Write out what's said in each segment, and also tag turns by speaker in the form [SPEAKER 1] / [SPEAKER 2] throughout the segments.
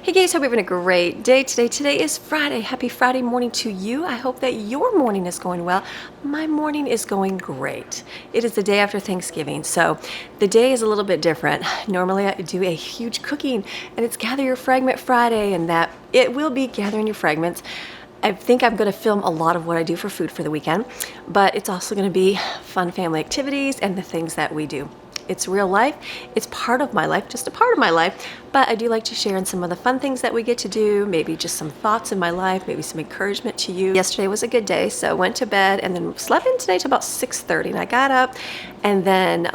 [SPEAKER 1] Hey guys, hope you're having a great day today. Today is Friday. Happy Friday morning to you. I hope that your morning is going well. My morning is going great. It is the day after Thanksgiving, so the day is a little bit different. Normally I do a huge cooking and it's Gather Your Fragment Friday, and that it will be gathering your fragments. I think I'm going to film a lot of what I do for food for the weekend, but it's also going to be fun family activities and the things that we do. It's real life. It's part of my life, just a part of my life, but I do like to share in some of the fun things that we get to do, maybe just some thoughts in my life, maybe some encouragement to you. Yesterday was a good day, so I went to bed and then slept in today till about 6:30, and I got up, and then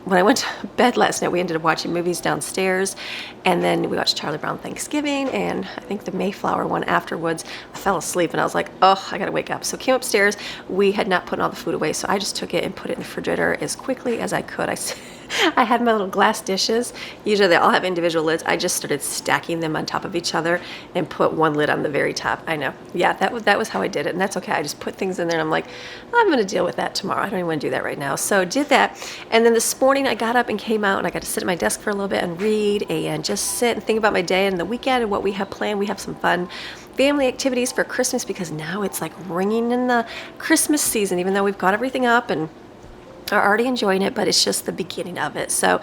[SPEAKER 1] when I went to bed last night, we ended up watching movies downstairs, and then we watched Charlie Brown Thanksgiving, and I think the Mayflower one afterwards. I fell asleep and I was like, oh, I gotta wake up. So came upstairs. We had not put all the food away, so I just took it and put it in the refrigerator as quickly as I could. I had my little glass dishes. Usually they all have individual lids. I just started stacking them on top of each other and put one lid on the very top. I know. Yeah, that was how I did it, and that's okay. I just put things in there and I'm like, I'm gonna deal with that tomorrow. I don't even want to do that right now. So did that, and then this morning I got up and came out and I got to sit at my desk for a little bit and read and just sit and think about my day and the weekend and what we have planned. We have some fun family activities for Christmas because now it's like ringing in the Christmas season, even though we've got everything up and are already enjoying it, but it's just the beginning of it. So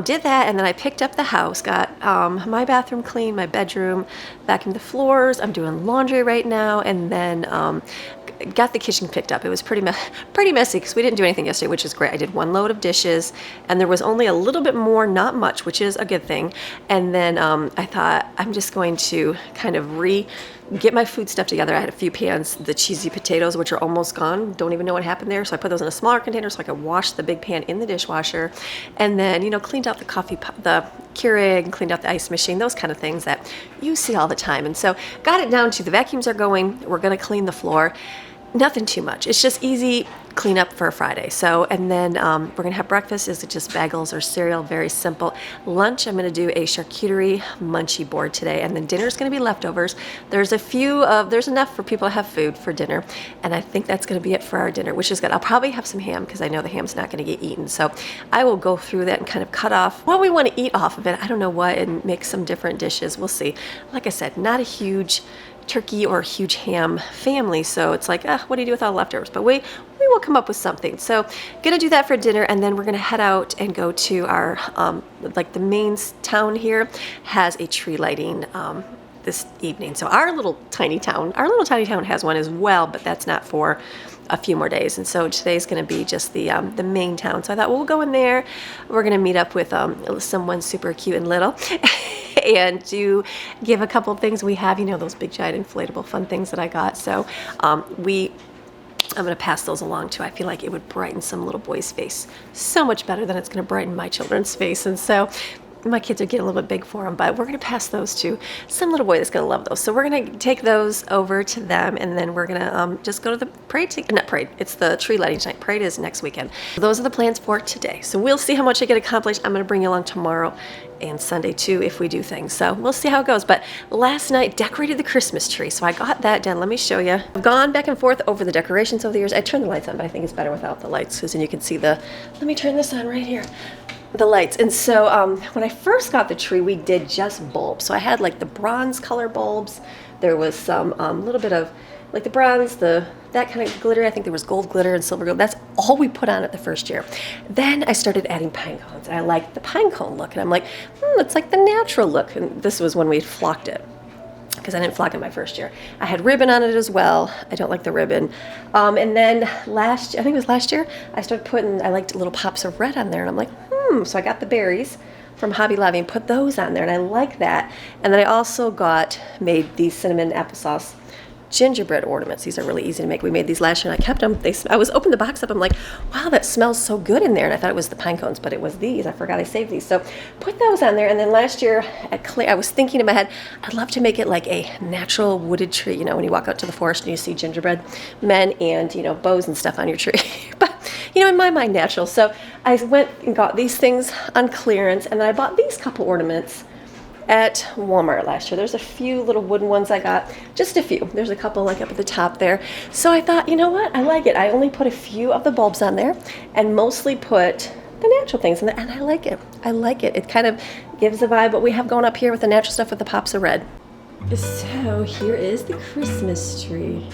[SPEAKER 1] did that, and then I picked up the house, got my bathroom clean, my bedroom, vacuumed the floors. I'm doing laundry right now, and then got the kitchen picked up. It was pretty messy because we didn't do anything yesterday, which is great. I did one load of dishes, and there was only a little bit more, not much, which is a good thing. And then I thought I'm just going to kind of get my food stuff together. I had a few pans, the cheesy potatoes, which are almost gone. Don't even know what happened there. So I put those in a smaller container so I could wash the big pan in the dishwasher. And then, cleaned out the coffee pot, the Keurig, and cleaned out the ice machine, those kind of things that you see all the time. And so got it down to the vacuums are going. We're going to clean the floor. Nothing too much. It's just easy cleanup for a Friday. So, and then we're going to have breakfast. Is it just bagels or cereal? Very simple. Lunch, I'm going to do a charcuterie munchie board today. And then dinner is going to be leftovers. There's enough for people to have food for dinner. And I think that's going to be it for our dinner, which is good. I'll probably have some ham because I know the ham's not going to get eaten. So I will go through that and kind of cut off what we want to eat off of it. I don't know what, and make some different dishes. We'll see. Like I said, not a huge turkey or huge ham family, so it's like, what do you do with all the leftovers? But we will come up with something. So gonna do that for dinner, and then we're gonna head out and go to our like the main town here has a tree lighting this evening. So our little tiny town has one as well, but that's not for a few more days. And so today's going to be just the main town. So I thought, well, we'll go in there. We're going to meet up with someone super cute and little and give a couple of things we have, those big giant inflatable fun things that I got. So I'm going to pass those along too. I feel like it would brighten some little boy's face so much better than it's going to brighten my children's face. And so my kids are getting a little bit big for them, but we're going to pass those to some little boy that's going to love those. So we're going to take those over to them, and then we're going to just go to the parade. Not parade, it's the tree lighting tonight. Parade is next weekend. Those are the plans for today. So we'll see how much I get accomplished. I'm going to bring you along tomorrow and Sunday too if we do things. So we'll see how it goes. But last night decorated the Christmas tree. So I got that done. Let me show you. I've gone back and forth over the decorations over the years. I turned the lights on, but I think it's better without the lights because then you can see let me turn this on right here. The lights. And so when I first got the tree, we did just bulbs. So I had like the bronze color bulbs. There was some little bit of like the bronze, that kind of glitter. I think there was gold glitter and silver gold. That's all we put on it the first year. Then I started adding pine cones, and I liked the pine cone look. And I'm like, it's like the natural look. And this was when we flocked it, because I didn't flock it my first year. I had ribbon on it as well. I don't like the ribbon. And then I think it was last year, I liked little pops of red on there, and I'm like, so I got the berries from Hobby Lobby and put those on there, and I like that. And then I also made these cinnamon applesauce gingerbread ornaments. These are really easy to make. We made these last year and I kept them. I was opening the box up. I'm like, wow, that smells so good in there. And I thought it was the pine cones, but it was these. I forgot I saved these. So put those on there. And then last year I was thinking in my head, I'd love to make it like a natural wooded tree. When you walk out to the forest and you see gingerbread men and, bows and stuff on your tree. But, in my mind, natural. So I went and got these things on clearance, and then I bought these couple ornaments at Walmart last year. There's a few little wooden ones I got, just a few. There's a couple like up at the top there. So I thought, you know what? I like it. I only put a few of the bulbs on there and mostly put the natural things, and I like it. I like it. It kind of gives the vibe what we have going up here with the natural stuff with the pops of red. So here is the Christmas tree.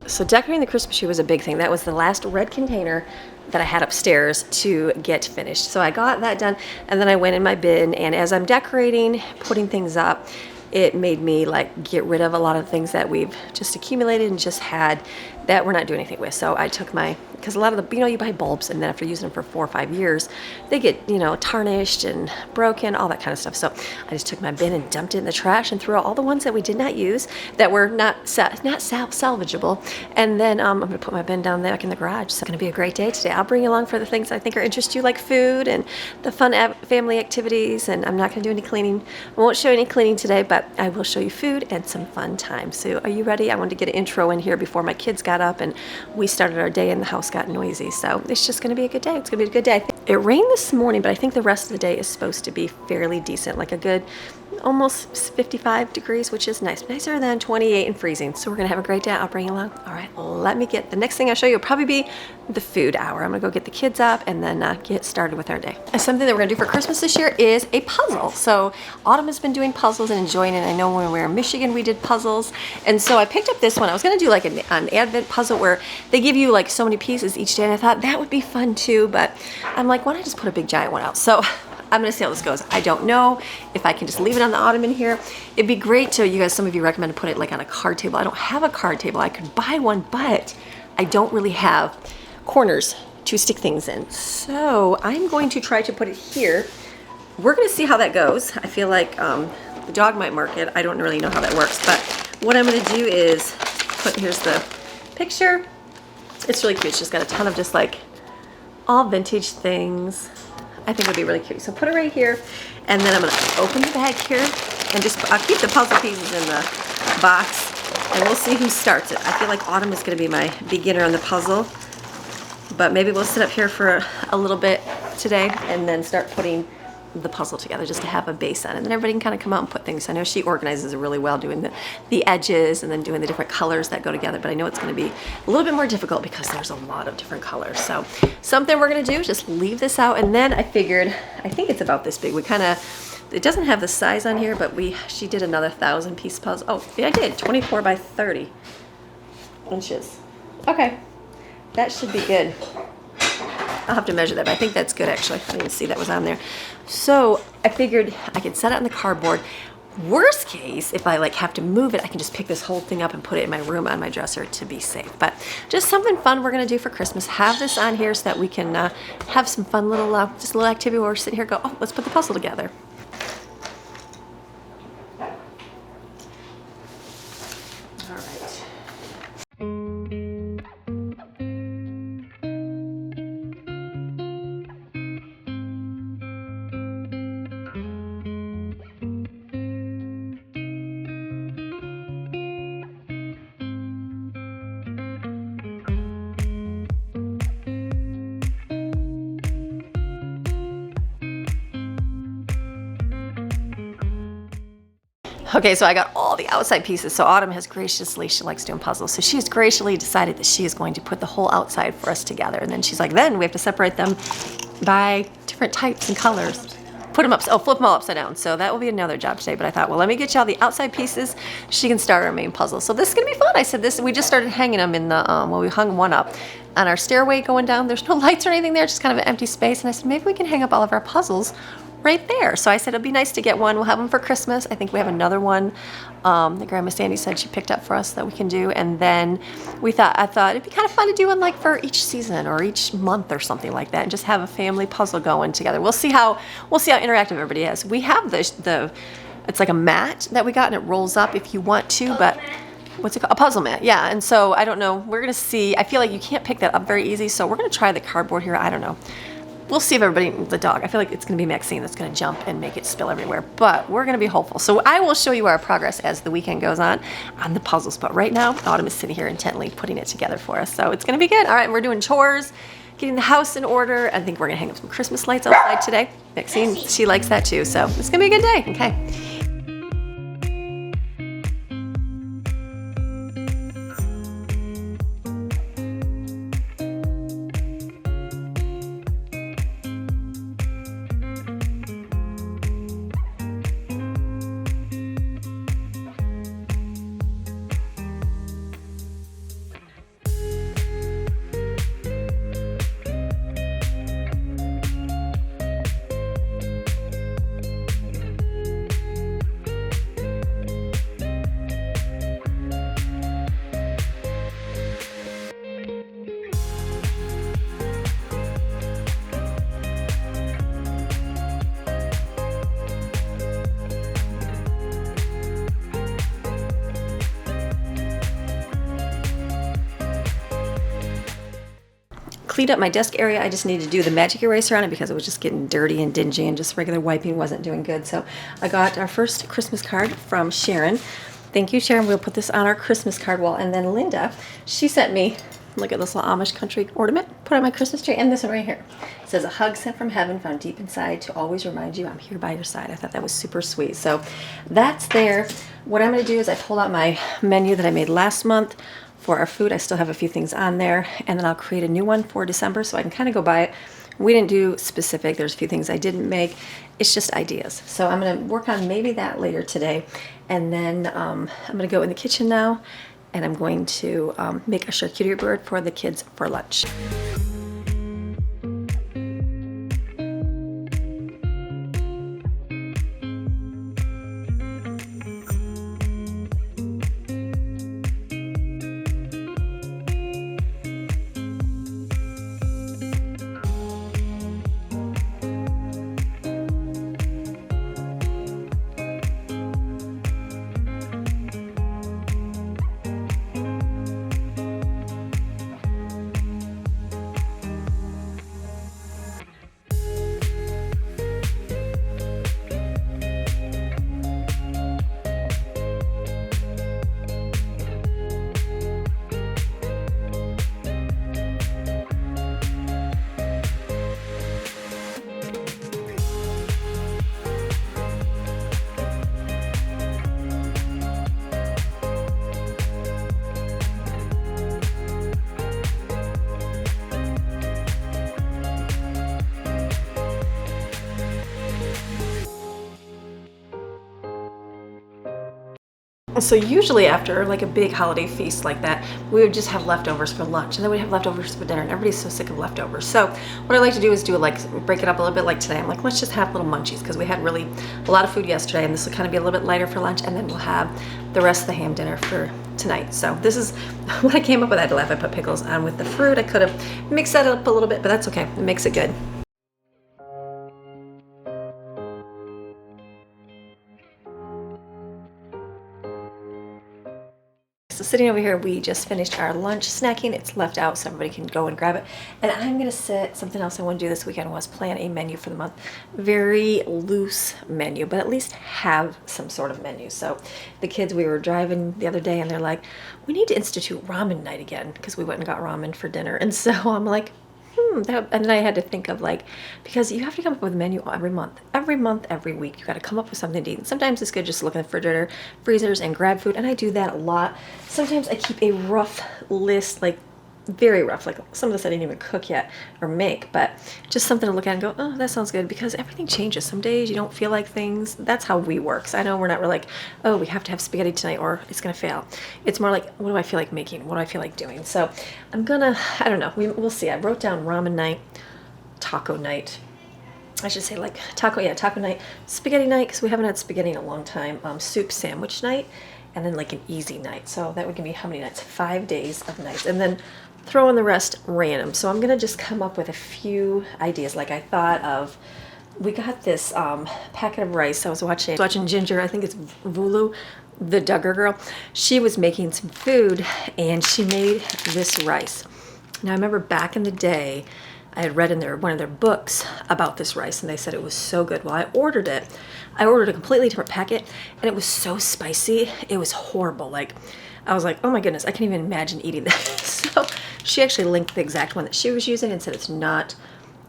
[SPEAKER 1] So decorating the Christmas tree was a big thing. That was the last red container that I had upstairs to get finished. So I got that done, and then I went in my bin, and as I'm decorating, putting things up, it made me like get rid of a lot of things that we've just accumulated and just had that we're not doing anything with. So I took because a lot of the, you buy bulbs, and then after using them for 4 or 5 years, they get, tarnished and broken, all that kind of stuff. So I just took my bin and dumped it in the trash and threw out all the ones that we did not use, that were not salvageable. And then I'm gonna put my bin down there back in the garage. So it's gonna be a great day today. I'll bring you along for the things I think are interest you, like food and the fun family activities. And I'm not gonna do any cleaning. I won't show any cleaning today, but I will show you food and some fun time. So are you ready? I wanted to get an intro in here before my kids got up and we started our day and the house got noisy. So it's just going to be a good day. It's going to be a good day. It rained this morning, but I think the rest of the day is supposed to be fairly decent, like a good almost 55 degrees, which is nice, nicer than 28 and freezing. So we're gonna have a great day. I'll bring you along. All right, let me get the next thing I'll show you will probably be the food hour. I'm gonna go get the kids up and then get started with our day. And something that we're gonna do for Christmas this year is a puzzle. So Autumn has been doing puzzles and enjoying it. I know when we were in Michigan we did puzzles, and so I picked up this one. I was gonna do like an Advent puzzle where they give you like so many pieces each day, and I thought that would be fun too, but I'm like, why don't I just put a big giant one out? So I'm gonna see how this goes. I don't know if I can just leave it on the ottoman here. It'd be great to, you guys, some of you recommend to put it like on a card table. I don't have a card table. I could buy one, but I don't really have corners to stick things in. So I'm going to try to put it here. We're gonna see how that goes. I feel like the dog might mark it. I don't really know how that works, but what I'm gonna do is here's the picture. It's really cute. It's just got a ton of just like all vintage things. I think it would be really cute. So put it right here, and then I'm gonna open the bag here and I'll keep the puzzle pieces in the box, and we'll see who starts it. I feel like Autumn is gonna be my beginner on the puzzle, but maybe we'll sit up here for a little bit today and then start putting the puzzle together just to have a base on it. And then everybody can kind of come out and put things. I know she organizes it really well, doing the edges and then doing the different colors that go together, but I know it's going to be a little bit more difficult because there's a lot of different colors. So something we're going to do is just leave this out, and then I figured, I think it's about this big. We kind of, it doesn't have the size on here, but she did another 1,000-piece puzzle. Oh, yeah, I did 24 by 30 inches. Okay, that should be good. I'll have to measure that, but I think that's good actually. I didn't see that was on there. So I figured I could set it on the cardboard. Worst case, if I like have to move it, I can just pick this whole thing up and put it in my room on my dresser to be safe. But just something fun we're gonna do for Christmas. Have this on here so that we can have some fun little, just a little activity where we're sitting here and go, oh, let's put the puzzle together. All right. Okay, so I got all the outside pieces. So Autumn has graciously, she likes doing puzzles, so she has graciously decided that she is going to put the whole outside for us together. And then she's like, then we have to separate them by different types and colors. Put them up, flip them all upside down. So that will be another job today. But I thought, well, let me get y'all the outside pieces. She can start our main puzzle. So this is gonna be fun. I said this, we just started hanging them in the, well, we hung one up on our stairway going down. There's no lights or anything there, just kind of an empty space. And I said, maybe we can hang up all of our puzzles right there. So I said it'd be nice to get one. We'll have them for Christmas. I think we have another one that Grandma Sandy said she picked up for us that we can do. And then I thought it'd be kind of fun to do one like for each season or each month or something like that, and just have a family puzzle going together. We'll see how interactive everybody is. We have it's like a mat that we got, and it rolls up if you want to, but what's it called? A puzzle mat, yeah. And so I don't know. We're gonna see. I feel like you can't pick that up very easy, so we're gonna try the cardboard here. I don't know. We'll see if everybody, the dog, I feel like it's gonna be Maxine that's gonna jump and make it spill everywhere, but we're gonna be hopeful. So I will show you our progress as the weekend goes on the puzzles, but right now, Autumn is sitting here intently putting it together for us, so it's gonna be good. All right, we're doing chores getting the house in order. I think we're gonna hang up some Christmas lights outside today. Maxine, she likes that too, so it's gonna be a good day. Okay. Cleaned up my desk area. I just needed to do the magic eraser on it because it was just getting dirty and dingy, and just regular wiping wasn't doing good. So I got our first Christmas card from Sharon. Thank you, Sharon. We'll put this on our Christmas card wall. And then Linda, she sent me, look at this little Amish country ornament, put on my Christmas tree, and this one right here. It says, a hug sent from heaven, found deep inside to always remind you I'm here by your side. I thought that was super sweet. So that's there. What I'm going to do is I pulled out my menu that I made last month for our food. I still have a few things on there, and then I'll create a new one for December so I can kind of go by it. We didn't do specific. There's a few things I didn't make. It's just ideas. So I'm going to work on maybe that later today, and then I'm going to go in the kitchen now, and I'm going to make a charcuterie board for the kids for lunch. So usually after like a big holiday feast like that, we would just have leftovers for lunch, and then we'd have leftovers for dinner, and everybody's so sick of leftovers. So what I like to do is do like break it up a little bit. Like today, I'm like, let's just have little munchies because we had really a lot of food yesterday, and this will kind of be a little bit lighter for lunch, and then we'll have the rest of the ham dinner for tonight. So this is what I came up with. I had to laugh. I put pickles on with the fruit. I could have mixed that up a little bit, but that's okay. It makes it good. So sitting over here, we just finished our lunch snacking. It's left out so everybody can go and grab it. And I'm gonna sit, something else I want to do this weekend was plan a menu for the month. Very loose menu, but at least have some sort of menu. So the kids, we were driving the other day and they're like, we need to institute ramen night again because we went and got ramen for dinner. And so I'm like, and then I had to think of like, because you have to come up with a menu every month, every week. You got to come up with something to eat. And sometimes it's good just to look in the refrigerator, freezers, and grab food. And I do that a lot. Sometimes I keep a rough list, like very rough, like some of this I didn't even cook yet or make, but just something to look at and go, oh, that sounds good, because everything changes. Some days you don't feel like things. That's how we work. So I know we're not really like, oh, we have to have spaghetti tonight or it's gonna fail. It's more like, what do I feel like making? What do I feel like doing? So I'm gonna, I don't know, we'll see. I wrote down ramen night, taco night. I should say like taco night, spaghetti night, because we haven't had spaghetti in a long time, soup sandwich night, and then like an easy night. So that would give me how many nights? 5 days of nights. And then throw in the rest random. So I'm gonna just come up with a few ideas. Like I thought of, we got this packet of rice. I was watching Ginger, I think it's Vulu, the Duggar girl. She was making some food and she made this rice. Now I remember back in the day, I had read in one of their books about this rice and they said it was so good. Well, I ordered it. I ordered a completely different packet and it was so spicy. It was horrible. Like, I was like, oh my goodness, I can't even imagine eating this. So She actually linked the exact one that she was using and said it's not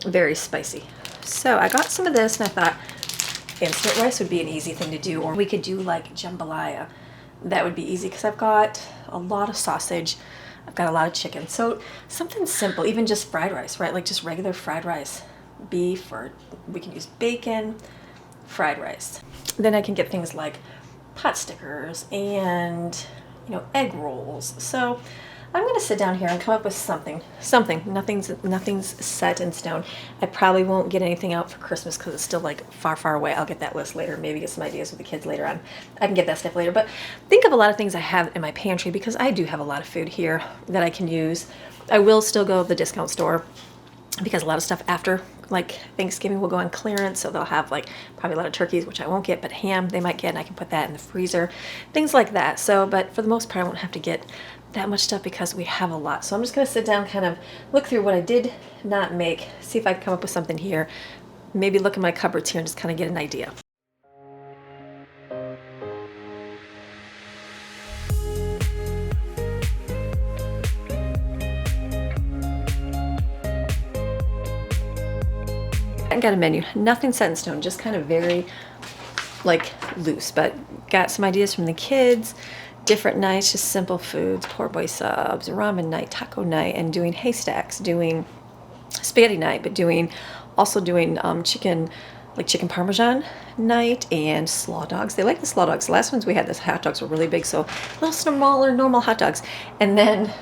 [SPEAKER 1] very spicy. So I got some of this and I thought instant rice would be an easy thing to do, or we could do like jambalaya. That would be easy because I've got a lot of sausage. I've got a lot of chicken. So something simple, even just fried rice, right? Like just regular fried rice. Beef, or we can use bacon, fried rice. Then I can get things like pot stickers and, you know, egg rolls. So I'm going to sit down here and come up with something. Nothing's set in stone. I probably won't get anything out for Christmas because it's still like far away. I'll get that list later. Maybe get some ideas with the kids later on. I can get that stuff later. But think of a lot of things I have in my pantry because I do have a lot of food here that I can use. I will still go to the discount store because a lot of stuff after like Thanksgiving will go on clearance, so they'll have like probably a lot of turkeys, which I won't get, but ham they might get, and I can put that in the freezer, things like that. So, but for the most part, I won't have to get that much stuff because we have a lot. So I'm just going to sit down, kind of look through what I did not make, see if I can come up with something here, maybe look at my cupboards here and just kind of get an idea. I got a menu, nothing set in stone, just kind of very like loose, but got some ideas from the kids, different nights, just simple foods, poor boy subs, ramen night, taco night, and doing haystacks, doing spaghetti night, but also doing chicken parmesan night and slaw dogs. They like the slaw dogs. The last ones we had, the hot dogs were really big, so a little smaller, normal hot dogs. And then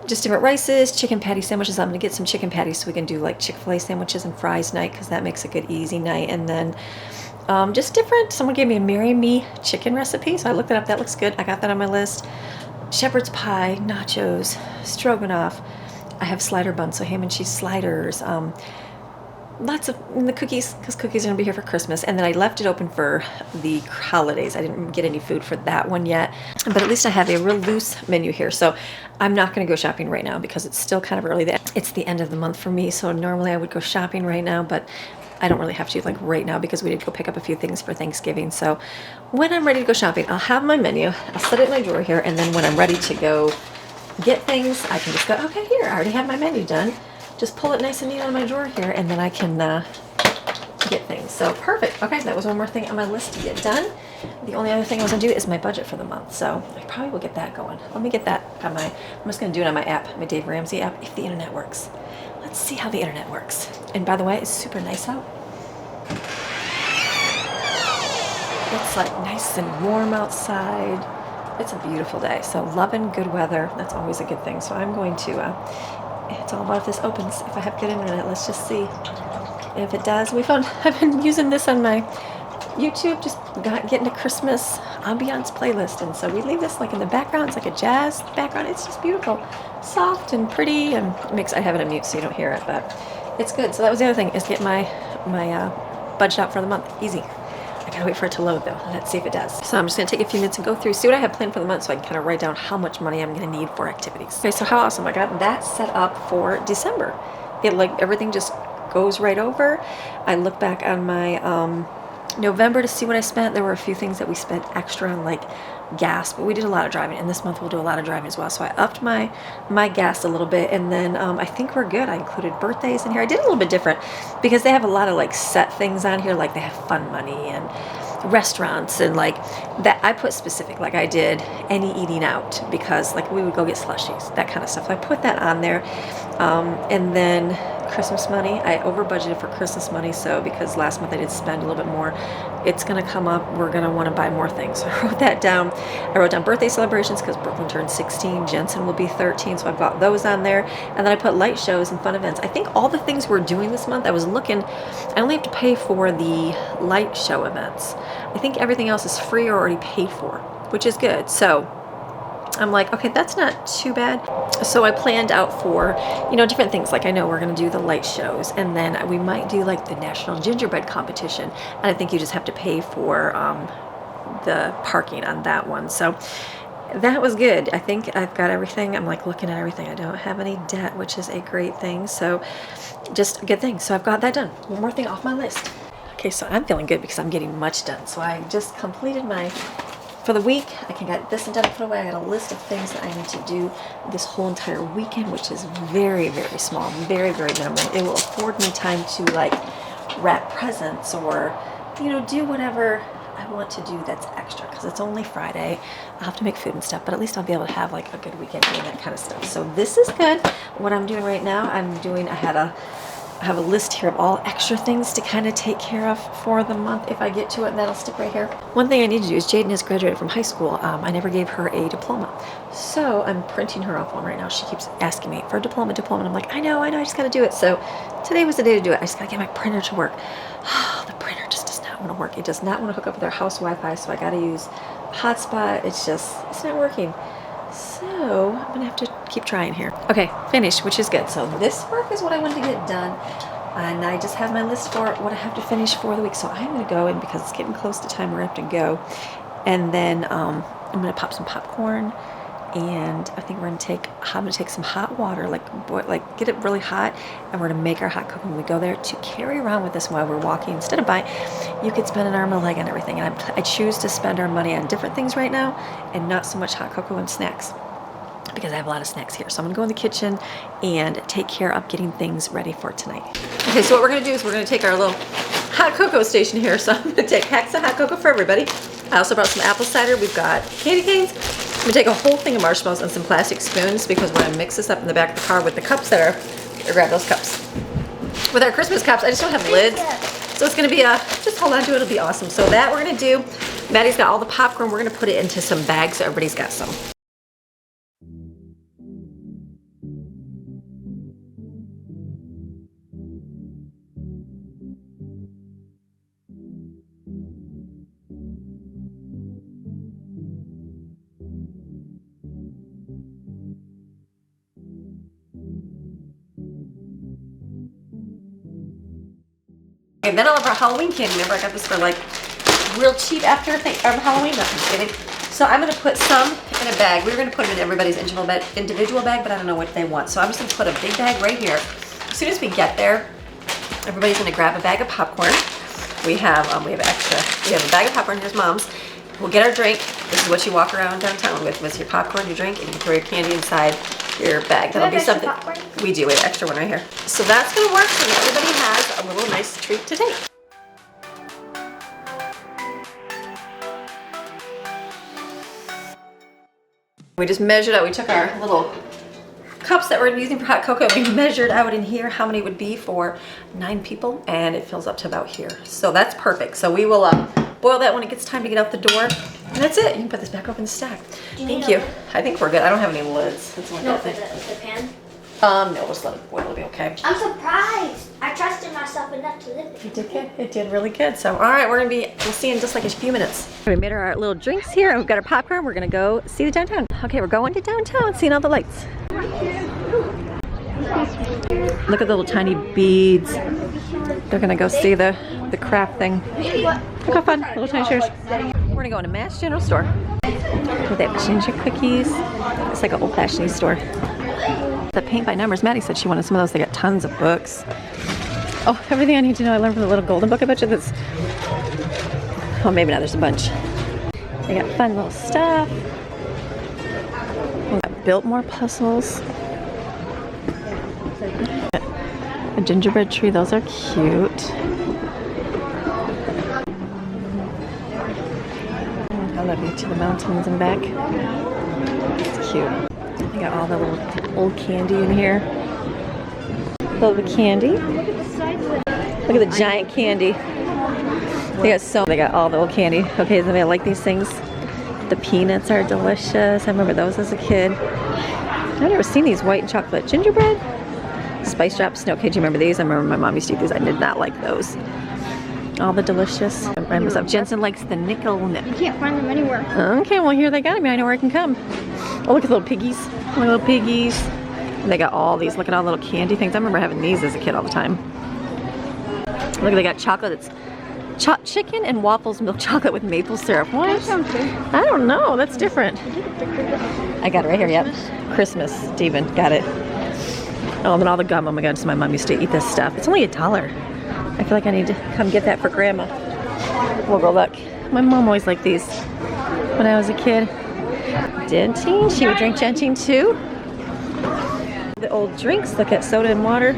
[SPEAKER 1] just different rices, chicken patty sandwiches. I'm gonna get some chicken patties so we can do like Chick-fil-A sandwiches and fries night because that makes a good easy night. And then just different, someone gave me a Marry Me chicken recipe, so I looked it up. That looks good. I got that on my list. Shepherd's pie, nachos, stroganoff. I have slider buns, so ham and cheese sliders. Lots of the cookies, because cookies are gonna be here for Christmas. And then I left it open for the holidays. I didn't get any food for that one yet, but at least I have a real loose menu here. So I'm not gonna go shopping right now because it's still kind of early. It's the end of the month for me, so normally I would go shopping right now, but I don't really have to like right now because we did go pick up a few things for Thanksgiving. So when I'm ready to go shopping, I'll have my menu, I'll set it in my drawer here, and then when I'm ready to go get things, I can just go, okay, here, I already have my menu done. Just pull it nice and neat out of my drawer here, and then I can get things. So perfect. Okay, that was one more thing on my list to get done. The only other thing I was gonna do is my budget for the month. So I probably will get that going. Let me get that on I'm just gonna do it on my app, my Dave Ramsey app, if the internet works. Let's see how the internet works. And by the way, it's super nice out. It's like nice and warm outside. It's a beautiful day. So loving good weather. That's always a good thing. So I'm going to, it's all about if this opens, if I have good internet. Let's just see. And if it does, I've been using this on my YouTube, just getting a Christmas ambiance playlist. And so we leave this like in the background. It's like a jazz background. It's just beautiful, soft and pretty, and I have it on mute so you don't hear it, but it's good. So that was the other thing, is get my budget out for the month. Easy. I gotta wait for it to load though. Let's see if it does. So I'm just gonna take a few minutes and go through, see what I have planned for the month so I can kind of write down how much money I'm gonna need for activities. Okay, so how awesome. I got that set up for December. It like everything just goes right over. I look back on my November to see what I spent. There were a few things that we spent extra on, like gas, but we did a lot of driving, and this month we'll do a lot of driving as well. So I upped my gas a little bit, and then I think we're good. I included birthdays in here. I did a little bit different because they have a lot of like set things on here, like they have fun money and restaurants and like that. I put specific, like I did any eating out, because like we would go get slushies, that kind of stuff. So I put that on there. And then Christmas money, I over budgeted for Christmas money, so because last month I did spend a little bit more, it's gonna come up, we're gonna want to buy more things. So I wrote that down. I wrote down birthday celebrations because Brooklyn turned 16, Jensen will be 13, so I've got those on there. And then I put light shows and fun events. I think all the things we're doing this month, I was looking, I only have to pay for the light show events. I think everything else is free or already paid for, which is good. So I'm like, okay, that's not too bad. So I planned out for, different things. Like I know we're going to do the light shows, and then we might do like the national gingerbread competition. And I think you just have to pay for the parking on that one. So that was good. I think I've got everything. I'm like looking at everything. I don't have any debt, which is a great thing. So just a good thing. So I've got that done. One more thing off my list. Okay, so I'm feeling good because I'm getting much done. So I just completed my for the week. I can get this done for the way. I got a list of things that I need to do this whole entire weekend, which is very, very small, very, very minimal. It will afford me time to like wrap presents or, you know, do whatever I want to do that's extra, because it's only Friday. I'll have to make food and stuff, but at least I'll be able to have like a good weekend doing that kind of stuff. So this is good. What I'm doing right now, I have a list here of all extra things to kind of take care of for the month if I get to it, and that'll stick right here. One thing I need to do is Jaden has graduated from high school. I never gave her a diploma. So I'm printing her off one right now. She keeps asking me for a diploma, and I'm like, I know, I just gotta do it. So today was the day to do it. I just gotta get my printer to work. The printer just does not want to work. It does not want to hook up with our house Wi-Fi, so I gotta use hotspot. It's not working. So I'm gonna have to keep trying here. Okay, finished, which is good. So this work is what I wanted to get done, and I just have my list for what I have to finish for the week. So I'm gonna go in because it's getting close to time where I have to go, and then I'm gonna pop some popcorn, and I think I'm gonna take some hot water, like get it really hot, and we're gonna make our hot cocoa when we go there to carry around with us while we're walking. Instead of buying, you could spend an arm and a leg on everything, and I choose to spend our money on different things right now and not so much hot cocoa and snacks, because I have a lot of snacks here. So I'm gonna go in the kitchen and take care of getting things ready for tonight. Okay, so what we're gonna do is we're gonna take our little hot cocoa station here. So I'm gonna take packs of hot cocoa for everybody. I also brought some apple cider. We've got candy canes. I'm gonna take a whole thing of marshmallows and some plastic spoons, because we're gonna mix this up in the back of the car with the cups that are, grab those cups. With our Christmas cups, I just don't have lids. So it's gonna be just hold on to it, it'll be awesome. So that we're gonna do. Maddie's got all the popcorn. We're gonna put it into some bags so everybody's got some. And then all of our Halloween candy. Remember, I got this for like real cheap after Halloween, not Thanksgiving. So I'm gonna put some in a bag. We were gonna put them in everybody's individual bag, but I don't know what they want. So I'm just gonna put a big bag right here. As soon as we get there, everybody's gonna grab a bag of popcorn. We have extra. We have a bag of popcorn. Here's Mom's. We'll get our drink. This is what you walk around downtown with. Was your popcorn, your drink, and you can throw your candy inside your bag. That'll be something. We do. We have extra one right here. So that's gonna work, so everybody has a little nice treat to take. We just measured out. We took our little cups that we're using for hot cocoa. We measured out in here how many it would be for 9 people, and it fills up to about here. So that's perfect. So we will boil that when it gets time to get out the door, and that's it. You can put this back up in the stack. Thank you. I think we're good. I don't have any lids. That's one
[SPEAKER 2] No, for the pan?
[SPEAKER 1] No, we'll just let it boil. It'll be okay.
[SPEAKER 2] I'm surprised. I trusted myself enough to live it.
[SPEAKER 1] You did good. It did really good. So, all right, we'll see you in just like a few minutes. We made our little drinks here, and we've got our popcorn. We're gonna go see the downtown. Okay, we're going to downtown, seeing all the lights. Look at the little tiny beads. They're gonna go see the craft thing. Look how fun, little tiny chairs. We're gonna go in a Mass General store. They have ginger cookies. It's like an old-fashioned store. The paint by numbers. Maddie said she wanted some of those. They got tons of books. Oh, everything I need to know I learned from the little golden book. I bet you that's, oh, maybe not, there's a bunch. They got fun little stuff. We got Biltmore puzzles. A gingerbread tree, those are cute. I love you to the mountains and back. It's cute. They got all the little old candy in here. Love the candy. Look at the giant candy. They got all the old candy. Okay, then I like these things. The peanuts are delicious. I remember those as a kid. I've never seen these white and chocolate gingerbread. Spice drops. Okay, do you remember these? I remember my mom used to eat these. I did not like those. All the delicious. Jensen likes the nickel nip.
[SPEAKER 2] You can't find them anywhere.
[SPEAKER 1] Okay, well here they got me. I know where I can come. Oh, look at the little piggies. My little piggies. And they got all these. Look at all the little candy things. I remember having these as a kid all the time. Look, they got chocolate. It's chopped chicken and waffles milk chocolate with maple syrup. What?
[SPEAKER 2] That sounds good.
[SPEAKER 1] I don't know. That's different. I got it right here. Yep. Christmas. Steven. Got it. Oh, and then all the gum. Oh my God. So my mom used to eat this stuff. It's only $1. I feel like I need to come get that for Grandma. Well, go look. My mom always liked these. when I was a kid. Dentine, she would drink Dentine too. The old drinks, look at soda and water,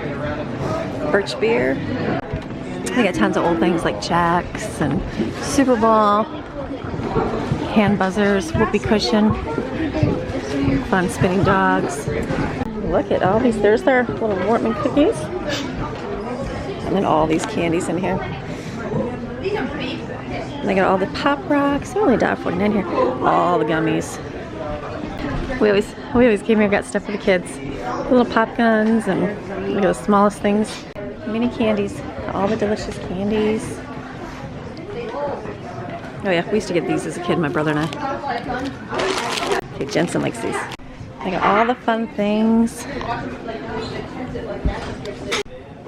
[SPEAKER 1] birch beer. They got tons of old things like Jack's and Super Bowl, hand buzzers, whoopee cushion, fun spinning dogs. Look at all these, there's their little Wortman cookies. And then all these candies in here. And they got all the Pop Rocks, they're only $1.49 here. All the gummies. We always came here and got stuff for the kids. Little pop guns and look at the smallest things. Mini candies, all the delicious candies. Oh yeah, we used to get these as a kid, my brother and I. Okay, Jensen likes these. They got all the fun things.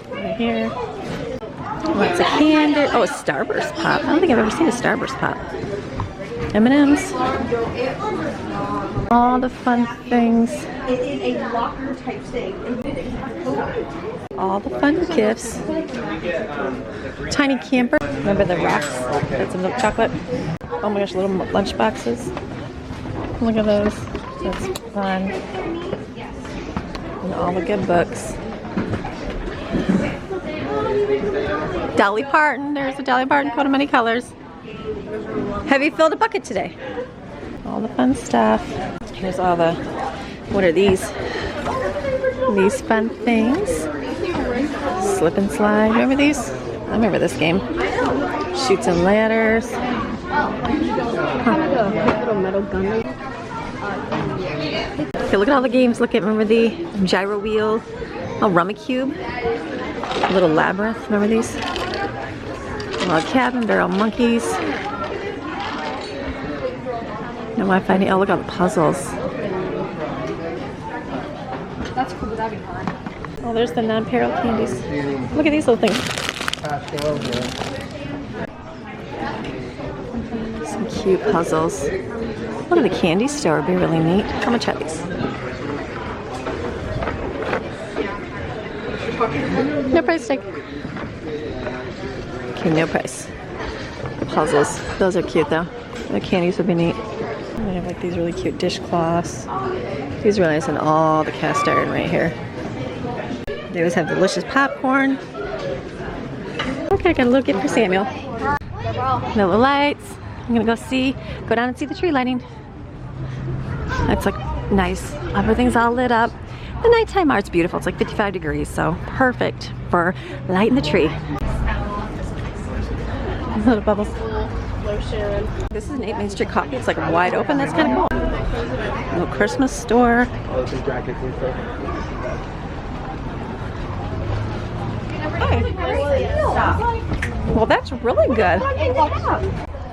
[SPEAKER 1] Right here. Lots of candy. Oh, a Starburst pop. I don't think I've ever seen a Starburst pop. M&M's. All the fun things. All the fun gifts. Tiny camper. Remember the rocks? That's some milk chocolate. Oh my gosh, little lunch boxes. Look at those. That's fun. And all the good books. Dolly Parton. There's a Dolly Parton coat of many colors. Have you filled a bucket today? All the fun stuff. Here's all the, what are these? These fun things. Slip and slide. Remember these? I remember this game. Shoots and ladders. Okay, look at all the games. Look at, remember the gyro wheel? Oh, Rummikube. Little labyrinth. Remember these? Log cabin. They're all monkeys. No Wi-Fi. Oh, look at all the puzzles.
[SPEAKER 2] That's cool, but that'd be fun.
[SPEAKER 1] Oh, there's the non-peril candies. Look at these little things. Some cute puzzles. Look at the candy store. It'd be really neat. How much are these? No price tag. Okay, no price. Puzzles. Those are cute though. The candies would be neat. They have like these really cute dishcloths. These are really nice, and all the cast iron right here. They always have delicious popcorn. Okay, I got a little gift for Samuel. The little lights. I'm gonna go down and see the tree lighting. It's like nice. Everything's all lit up. The nighttime art's beautiful. It's like 55 degrees, so perfect for lighting the tree. Little bubbles. Lotion. This is an 8 Main Street coffee. It's like wide open. That's kind of cool. Little Christmas store. Well, that's really good.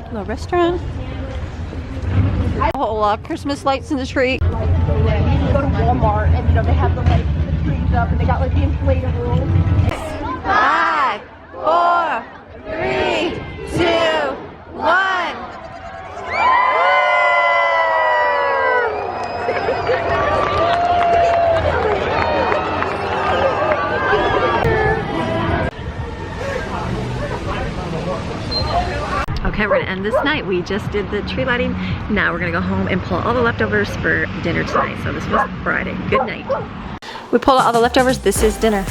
[SPEAKER 1] Little restaurant. Whole Christmas lights in the tree.
[SPEAKER 2] You go to Walmart and they have the trees up and they got like the inflatables.
[SPEAKER 1] 5, 4, 3, 2, 1. Okay, we're gonna end this night. We just did the tree lighting. Now we're gonna go home and pull all the leftovers for dinner tonight. So this was Friday. Good night. We pulled out all the leftovers. This is dinner.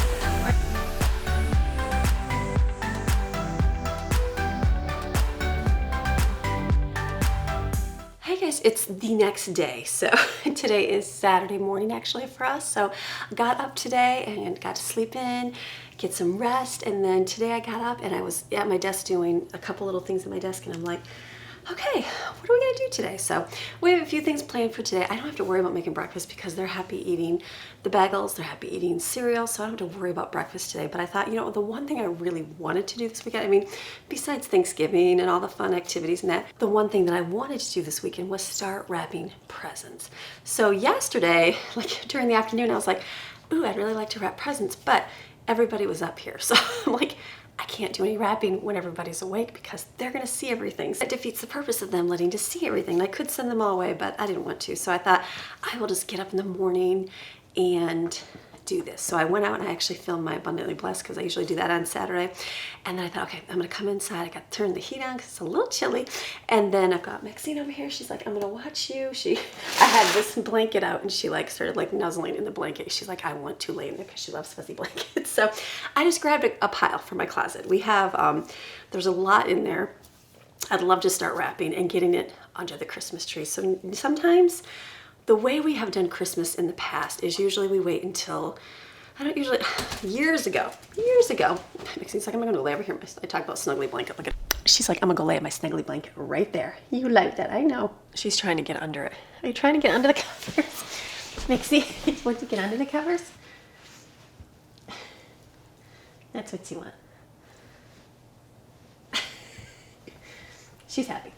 [SPEAKER 1] Hey guys, it's the next day. So today is Saturday morning actually for us. So I got up today and got to sleep in, get some rest, and then today I got up and I was at my desk doing a couple little things at my desk, and I'm like, okay, what are we gonna do today? So we have a few things planned for today. I don't have to worry about making breakfast because they're happy eating the bagels, they're happy eating cereal, so I don't have to worry about breakfast today. But I thought, you know, the one thing I really wanted to do this weekend, I mean, besides Thanksgiving and all the fun activities and that, the one thing that I wanted to do this weekend was start wrapping presents. So yesterday, like during the afternoon, I was like, ooh, I'd really like to wrap presents, but everybody was up here. So I'm like, I can't do any wrapping when everybody's awake because they're gonna see everything. So it defeats the purpose of them letting to see everything. I could send them all away, but I didn't want to. So I thought I will just get up in the morning and do this. So I went out and I actually filmed my Abundantly Blessed because I usually do that on Saturday. And then I thought, okay, I'm gonna come inside. I got to turn the heat on because it's a little chilly. And then I've got Maxine over here. She's like, I'm gonna watch you. I had this blanket out and she like started like nuzzling in the blanket. She's like, I want to lay in there because she loves fuzzy blankets. So I just grabbed a pile from my closet. We have, there's a lot in there. I'd love to start wrapping and getting it under the Christmas tree. So sometimes the way we have done Christmas in the past is usually we wait until, years ago, Maxine's like, I'm gonna lay over here. I talk about snuggly blanket. Look at, she's like, I'm gonna go lay at my snuggly blanket right there. You like that, I know. She's trying to get under it. Are you trying to get under the covers? Maxine, you want to get under the covers? That's what you want. She's happy.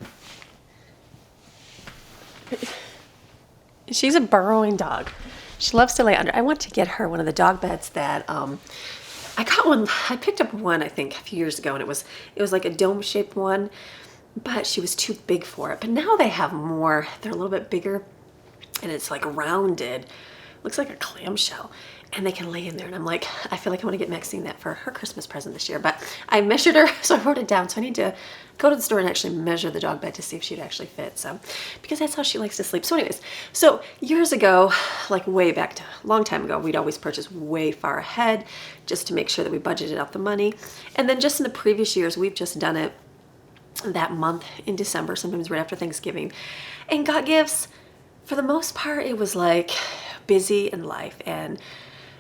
[SPEAKER 1] She's a burrowing dog. She loves to lay under. I want to get her one of the dog beds that I got one. I picked up one I think a few years ago, and it was like a dome-shaped one, but she was too big for it. But now they have more. They're a little bit bigger, and it's like rounded. Looks like a clamshell, and they can lay in there. And I'm like, I feel like I want to get Maxine that for her Christmas present this year. But I measured her, so I wrote it down. So I need to go to the store and actually measure the dog bed to see if she'd actually fit. So, because that's how she likes to sleep. So anyways, so years ago, like way back to a long time ago, we'd always purchase way far ahead just to make sure that we budgeted out the money. And then just in the previous years, we've just done it that month in December, sometimes right after Thanksgiving, and got gifts. For the most part, it was like busy in life and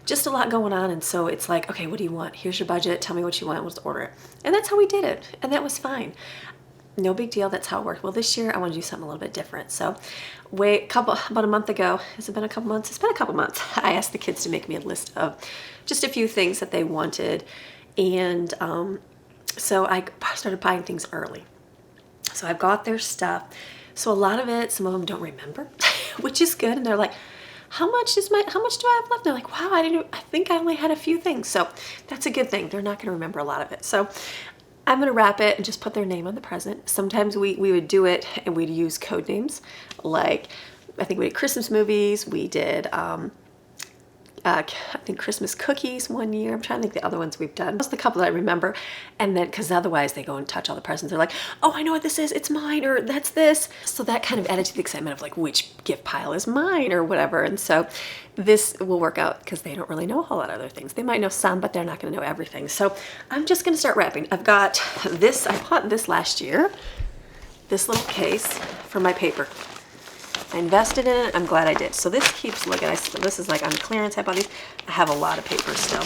[SPEAKER 1] just a lot going on. And so it's like, okay, what do you want? Here's your budget. Tell me what you want. Let's order it. And that's how we did it. And that was fine. No big deal. That's how it worked. Well, this year I want to do something a little bit different. So about a month ago, has it been a couple months? It's been a couple months. I asked the kids to make me a list of just a few things that they wanted. And so I started buying things early. So I've got their stuff. So a lot of it, some of them don't remember, which is good. And they're like, how much do I have left? And they're like, wow, I think I only had a few things. So that's a good thing. They're not going to remember a lot of it. So I'm going to wrap it and just put their name on the present. Sometimes we would do it and we'd use code names. Like, I think we did Christmas movies. We did, I think Christmas cookies one year. I'm trying to think the other ones we've done. Those are the couple that I remember. And then, because otherwise they go and touch all the presents. They're like, oh, I know what this is. It's mine, or that's this. So that kind of added to the excitement of like, which gift pile is mine or whatever. And so this will work out because they don't really know a whole lot of other things. They might know some, but they're not going to know everything. So I'm just going to start wrapping. I've got this. I bought this last year. This little case for my paper. I invested in it. I'm glad I did. So this keeps, look at, this is like on clearance. I bought these. I have a lot of paper still.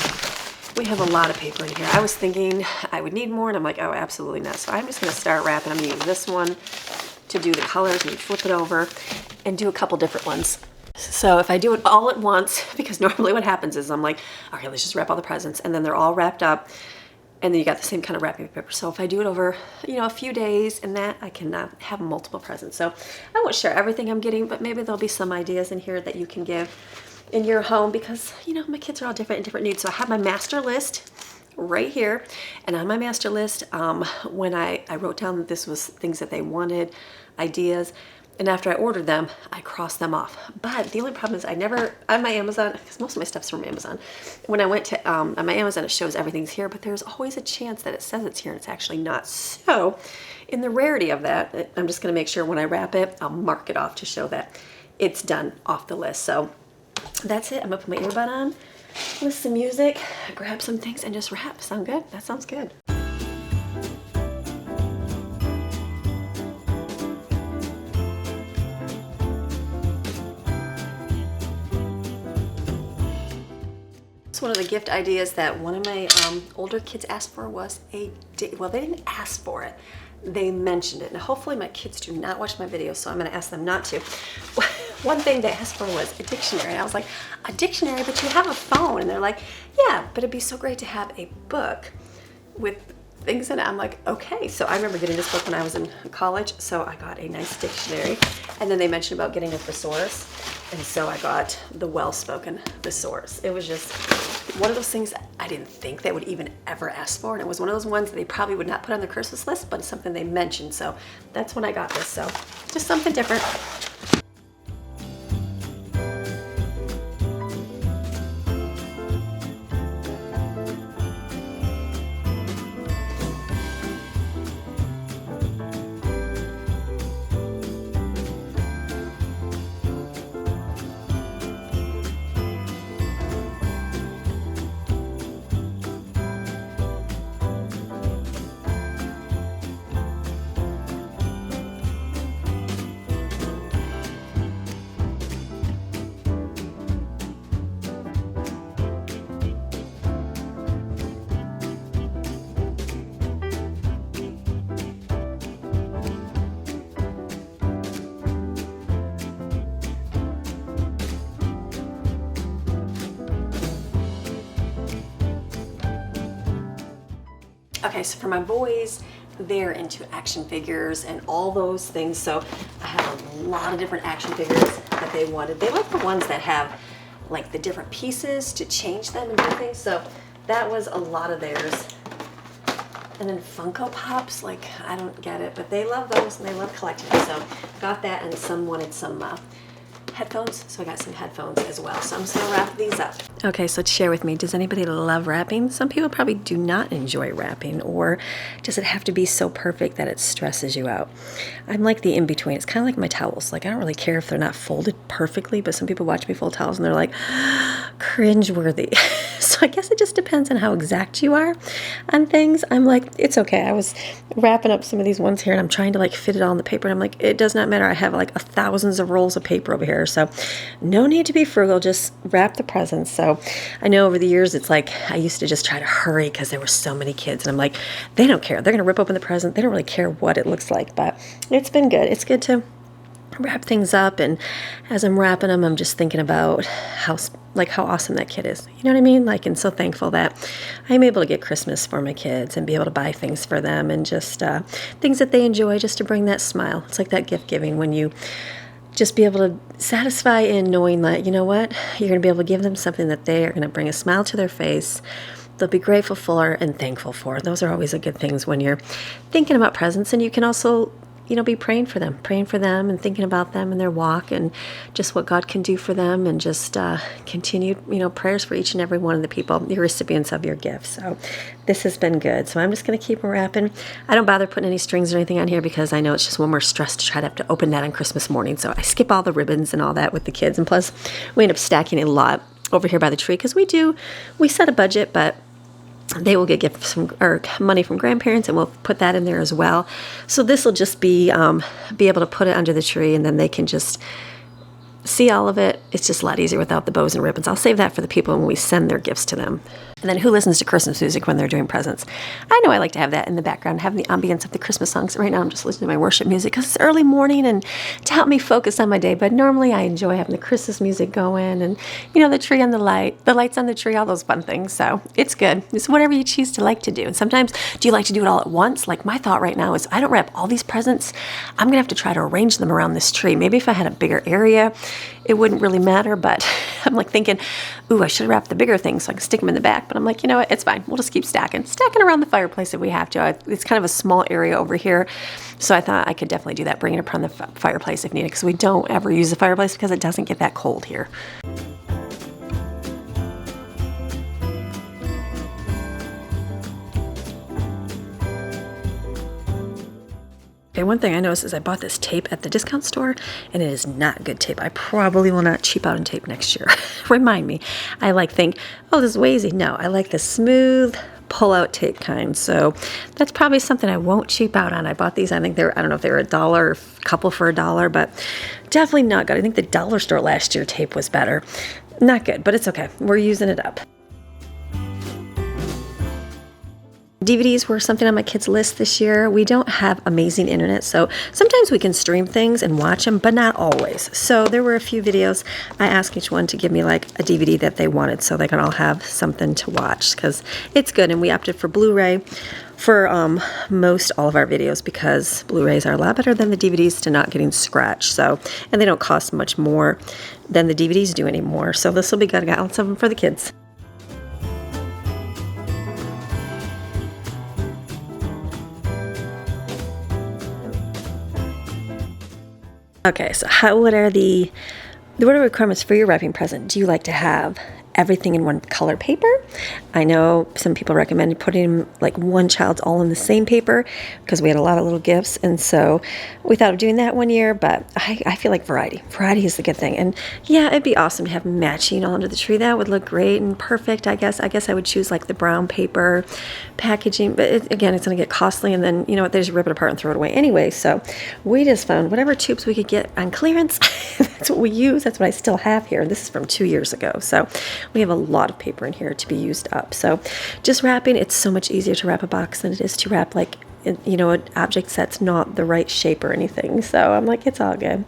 [SPEAKER 1] We have a lot of paper in here. I was thinking I would need more, and I'm like, oh, absolutely not. So I'm just going to start wrapping. I'm going to use this one to do the colors, and flip it over and do a couple different ones. So if I do it all at once, because normally what happens is I'm like, okay, let's just wrap all the presents, and then they're all wrapped up. And then you got the same kind of wrapping paper. So if I do it over, a few days and that, I can have multiple presents. So I won't share everything I'm getting, but maybe there'll be some ideas in here that you can give in your home because, my kids are all different and different needs. So I have my master list right here. And on my master list, when I wrote down that this was things that they wanted, ideas, and after I ordered them, I crossed them off. But the only problem is I never, on my Amazon, because most of my stuff's from Amazon, when I went to, on my Amazon, it shows everything's here, but there's always a chance that it says it's here and it's actually not. So in the rarity of that, I'm just gonna make sure when I wrap it, I'll mark it off to show that it's done off the list. So that's it. I'm gonna put my earbud on, listen to music, grab some things, and just wrap. Sound good? That sounds good. One of the gift ideas that one of my older kids asked for was well, they didn't ask for it, they mentioned it. Now hopefully my kids do not watch my videos, so I'm going to ask them not to. One thing they asked for was a dictionary, and I was like, a dictionary, but you have a phone? And they're like, yeah, but it'd be so great to have a book with things in it. I'm like, okay. So I remember getting this book when I was in college, so I got a nice dictionary. And then they mentioned about getting a thesaurus, and so I got the Well-Spoken Thesaurus. It was just one of those things I didn't think they would even ever ask for, and it was one of those ones that they probably would not put on their Christmas list, but it's something they mentioned, so that's when I got this. So just something different. Okay, so for my boys, they're into action figures and all those things. So I have a lot of different action figures that they wanted. They like the ones that have like the different pieces to change them and do things. So that was a lot of theirs. And then Funko Pops, like I don't get it, but they love those and they love collecting them. So got that, and some wanted some headphones, so I got some headphones as well. So I'm just gonna wrap these up. Okay, so share with me, does anybody love wrapping? Some people probably do not enjoy wrapping, or does it have to be so perfect that it stresses you out? I'm like the in-between. It's kind of like my towels. Like I don't really care if they're not folded perfectly, but some people watch me fold towels and they're like, cringe-worthy. So I guess it just depends on how exact you are on things. I'm like, it's okay. I was wrapping up some of these ones here and I'm trying to like fit it all in the paper, and I'm like, it does not matter. I have like thousands of rolls of paper over here. So no need to be frugal, just wrap the presents. So I know over the years, it's like, I used to just try to hurry because there were so many kids, and I'm like, they don't care. They're going to rip open the present. They don't really care what it looks like, but it's been good. It's good to wrap things up, and as I'm wrapping them, I'm just thinking about how awesome that kid is. You know what I mean? Like, and so thankful that I'm able to get Christmas for my kids and be able to buy things for them, and just things that they enjoy, just to bring that smile. It's like that gift giving, when you just be able to satisfy in knowing that, you know what, you're going to be able to give them something that they are going to bring a smile to their face, they'll be grateful for and thankful for. Those are always a good things when you're thinking about presents. And you can also, you know, be praying for them and thinking about them and their walk, and just what God can do for them, and just continued, you know, prayers for each and every one of the people, the recipients of your gifts. So this has been good. So I'm just going to keep wrapping. I don't bother putting any strings or anything on here because I know it's just one more stress to try to have to open that on Christmas morning. So I skip all the ribbons and all that with the kids. And plus, we end up stacking a lot over here by the tree because we set a budget, but they will get gifts from, or money from grandparents, and we'll put that in there as well. So this will just be able to put it under the tree, and then they can just see all of it. It's just a lot easier without the bows and ribbons. I'll save that for the people when we send their gifts to them. And then who listens to Christmas music when they're doing presents? I know I like to have that in the background, having the ambience of the Christmas songs. Right now I'm just listening to my worship music because it's early morning and to help me focus on my day. But normally I enjoy having the Christmas music going, and, you know, the tree and the lights on the tree, all those fun things. So it's good. It's whatever you choose to like to do. And sometimes, do you like to do it all at once? Like my thought right now is, I don't wrap all these presents. I'm going to have to try to arrange them around this tree. Maybe if I had a bigger area, it wouldn't really matter. But I'm like thinking, ooh, I should have wrapped the bigger things so I can stick them in the back. But I'm like, you know what? It's fine. We'll just keep stacking around the fireplace if we have to. It's kind of a small area over here. So I thought I could definitely do that, bring it up on the fireplace if needed, because we don't ever use the fireplace because it doesn't get that cold here. Okay, one thing I noticed is I bought this tape at the discount store, and it is not good tape. I probably will not cheap out on tape next year. Remind me. I think, oh, this is way easy. No, I like the smooth pull-out tape kind. So that's probably something I won't cheap out on. I bought these. I think I don't know if they were $1 or a couple for $1, but definitely not good. I think the dollar store last year tape was better. Not good, but it's okay. We're using it up. DVDs were something on my kids' list this year. We don't have amazing internet, so sometimes we can stream things and watch them, but not always. So there were a few videos. I asked each one to give me like a DVD that they wanted so they can all have something to watch, because it's good. And we opted for Blu-ray for most all of our videos, because Blu-rays are a lot better than the DVDs to not getting scratched. So, and they don't cost much more than the DVDs do anymore. So this will be good. I got lots of them for the kids. Okay, so what are the requirements for your wrapping present? Do you like to have everything in one color paper? I know some people recommended putting like one child's all in the same paper because we had a lot of little gifts, and so we thought of doing that one year, but I feel like variety is the good thing. And yeah, it'd be awesome to have matching all under the tree. That would look great and perfect. I guess I would choose like the brown paper packaging, but again, it's going to get costly, and then, you know what, they just rip it apart and throw it away anyway. So we just found whatever tubes we could get on clearance. That's what we use. That's what I still have here. This is from 2 years ago. So we have a lot of paper in here to be used up. So just wrapping, it's so much easier to wrap a box than it is to wrap like, you know, an object that's not the right shape or anything. So I'm like, it's all good.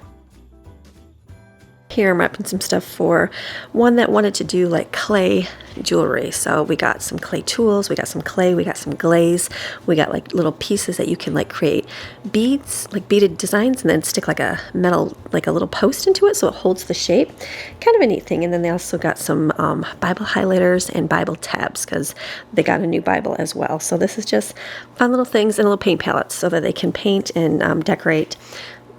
[SPEAKER 1] here I'm wrapping some stuff for one that wanted to do like clay jewelry. So we got some clay tools, we got some clay, we got some glaze, we got like little pieces that you can like create beads, like beaded designs, and then stick like a metal, like a little post into it so it holds the shape. Kind of a neat thing. And then they also got some Bible highlighters and Bible tabs because they got a new Bible as well. So this is just fun little things and little paint palettes so that they can paint and decorate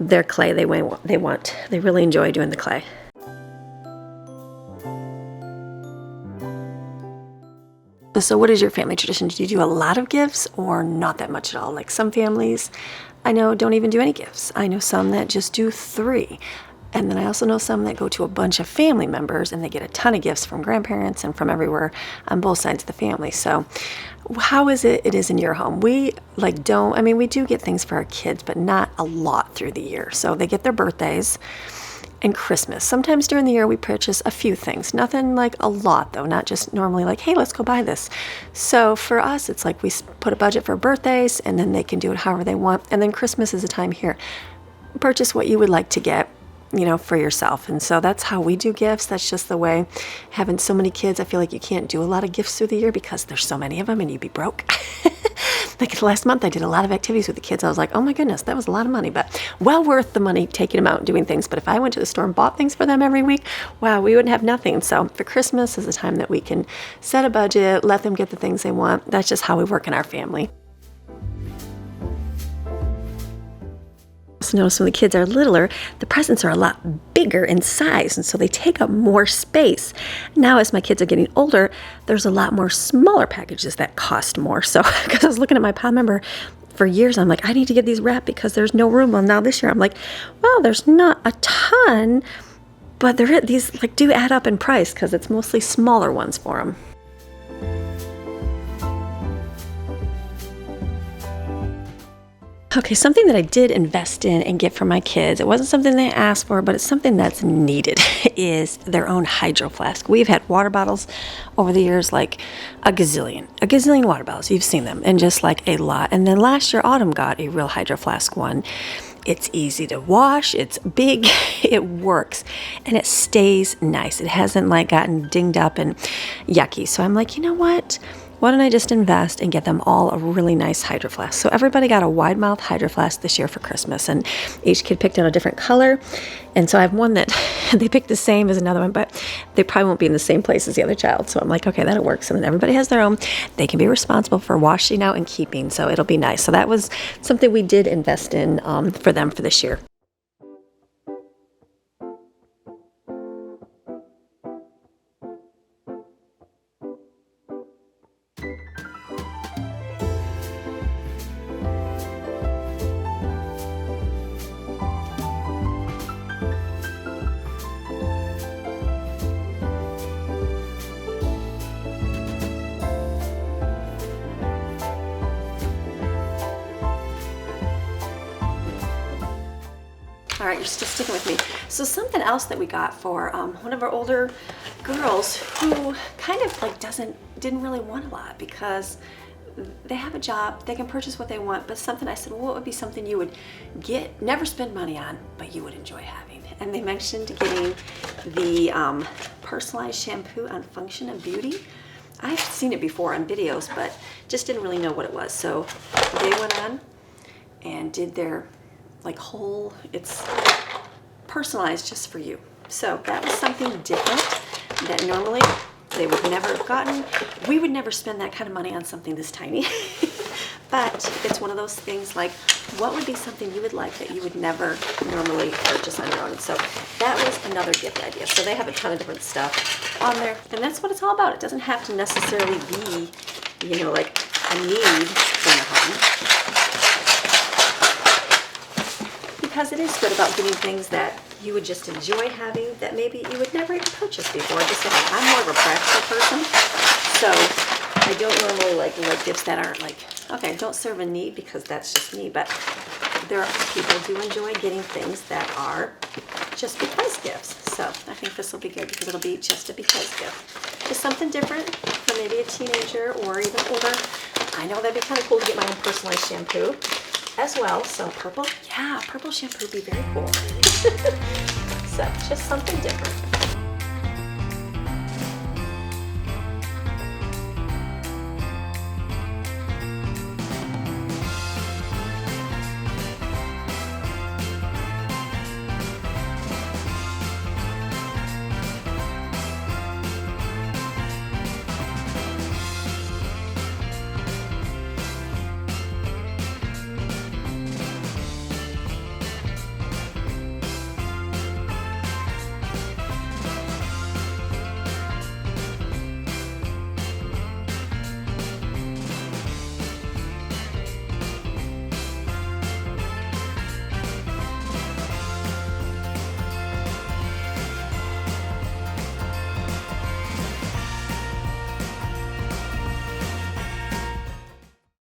[SPEAKER 1] their clay they want. They really enjoy doing the clay. So what is your family tradition? Do you do a lot of gifts or not that much at all? Like some families I know don't even do any gifts. I know some that just do 3. And then I also know some that go to a bunch of family members and they get a ton of gifts from grandparents and from everywhere on both sides of the family. So how is it is in your home? We we do get things for our kids, but not a lot through the year. So they get their birthdays and Christmas. Sometimes during the year we purchase a few things. Nothing like a lot though, not just normally like, hey, let's go buy this. So for us, it's like we put a budget for birthdays and then they can do it however they want. And then Christmas is a time here. Purchase what you would like to get, for yourself. And so that's how we do gifts. That's just the way. Having so many kids, I feel like you can't do a lot of gifts through the year because there's so many of them and you'd be broke. Like last month I did a lot of activities with the kids. I was like, oh my goodness, that was a lot of money, but well worth the money taking them out and doing things. But if I went to the store and bought things for them every week, wow, we wouldn't have nothing. So for Christmas is a time that we can set a budget, let them get the things they want. That's just how we work in our family. Also notice when the kids are littler, the presents are a lot bigger in size, and so they take up more space. Now, as my kids are getting older, there's a lot more smaller packages that cost more. So, because I was looking at my pile, remember, for years, I'm like, I need to get these wrapped because there's no room. Well, now this year, I'm like, well, there's not a ton, but these do add up in price because it's mostly smaller ones for them. Okay, something that I did invest in and get for my kids, it wasn't something they asked for, but it's something that's needed, is their own hydro flask. We've had water bottles over the years, like a gazillion water bottles. You've seen them, and just like a lot. And then last year, Autumn got a real hydro flask one. It's easy to wash, it's big, it works, and it stays nice. It hasn't gotten dinged up and yucky. So I'm like, you know what? Why don't I just invest and get them all a really nice hydro flask? So everybody got a wide mouth hydro flask this year for Christmas, and each kid picked out a different color. And so I have one that they picked the same as another one, but they probably won't be in the same place as the other child. So I'm like, okay, that'll work. So then everybody has their own. They can be responsible for washing out and keeping, so it'll be nice. So that was something we did invest in for them for this year. All right, you're still sticking with me. So something else that we got for one of our older girls who kind of didn't really want a lot because they have a job, they can purchase what they want, but something I said, well, what would be something you would get, never spend money on, but you would enjoy having? And they mentioned getting the personalized shampoo on Function and Beauty. I've seen it before on videos, but just didn't really know what it was. So they went on and did their it's personalized just for you. So that was something different that normally they would never have gotten. We would never spend that kind of money on something this tiny. But it's one of those things like, what would be something you would like that you would never normally purchase on your own? So that was another gift idea. So they have a ton of different stuff on there, and that's what it's all about. It doesn't have to necessarily be, like a need in the home. Because it is good about getting things that you would just enjoy having that maybe you would never even purchase before. Just saying, I'm more of a practical person, so I don't normally like gifts that aren't okay, don't serve a need because that's just me, but there are people who do enjoy getting things that are just because gifts. So I think this will be good because it'll be just a because gift. Just something different for maybe a teenager or even older. I know that'd be kind of cool to get my own personalized shampoo as well. So purple shampoo would be very cool. So just something different.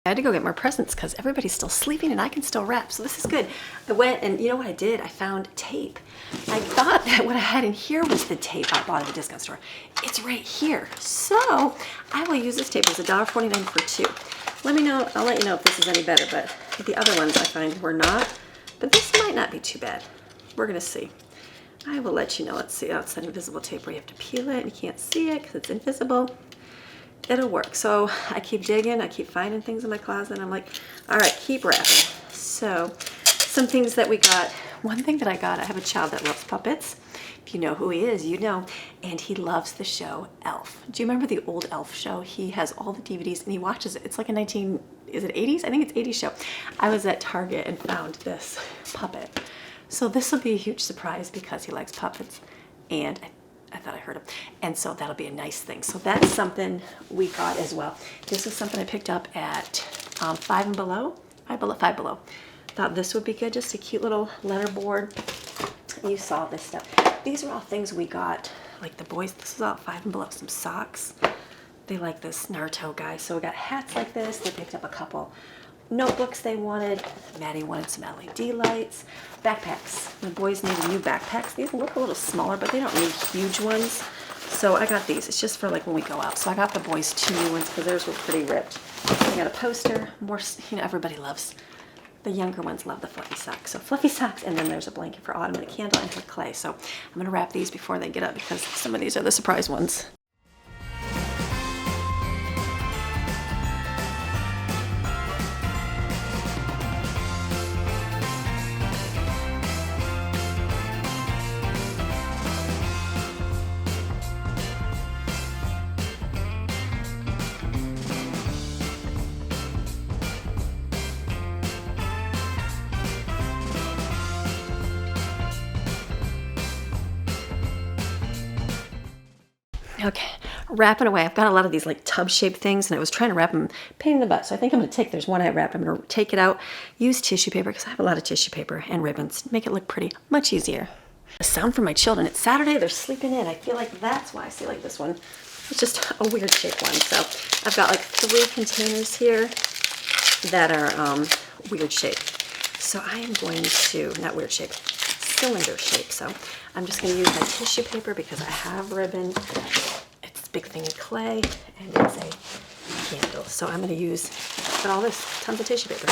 [SPEAKER 1] I had to go get more presents because everybody's still sleeping and I can still wrap, so this is good. I went and you know what I did? I found tape. I thought that what I had in here was the tape I bought at the discount store. It's right here. So I will use this tape. It's $1.49 for 2. Let me know, I'll let you know if this is any better, but the other ones I find were not. But this might not be too bad. We're gonna see. I will let you know. Let's see, outside invisible tape where you have to peel it and you can't see it because it's invisible. It'll work. So I keep digging, I keep finding things in my closet, and I'm like, all right, keep wrapping. So some things that we got. One thing that I got, I have a child that loves puppets. If you know who he is, you know, and he loves the show Elf. Do you remember the old Elf show? He has all the DVDs and he watches it. It's like a 80s? I think it's 80s show. I was at Target and found this puppet. So this will be a huge surprise because he likes puppets, and I thought I heard him. And so that'll be a nice thing. So that's something we got as well. This is something I picked up at Five Below. Thought this would be good, just a cute little letterboard. You saw this stuff. These are all things we got, like the boys, this is all Five Below. Some socks. They like this Naruto guy. So we got hats like this. They picked up a couple notebooks they wanted. Maddie wanted some LED lights. Backpacks. The boys needed new backpacks. These look a little smaller, but they don't need huge ones. So I got these. It's just for like when we go out. So I got the boys 2 new ones because theirs were pretty ripped. I got a poster. More, you know, everybody loves, the younger ones love the fluffy socks. So fluffy socks, and then there's a blanket for Autumn and a candle and her clay. So I'm going to wrap these before they get up because some of these are the surprise ones. Okay, wrapping away. I've got a lot of these like tub-shaped things, and I was trying to wrap them pain in the butt. So I think I'm going to take, there's one I wrap, I'm going to take it out, use tissue paper, because I have a lot of tissue paper and ribbons, make it look pretty, much easier. A sound from my children. It's Saturday, they're sleeping in. I feel like that's why I see like this one. It's just a weird shaped one. So I've got like 3 containers here that are weird shaped. So I am going to, not weird shape, cylinder shape. So I'm just going to use my tissue paper because I have ribbon. It's a big thing of clay and it's a candle. So I'm going to use, but all this, tons of tissue paper.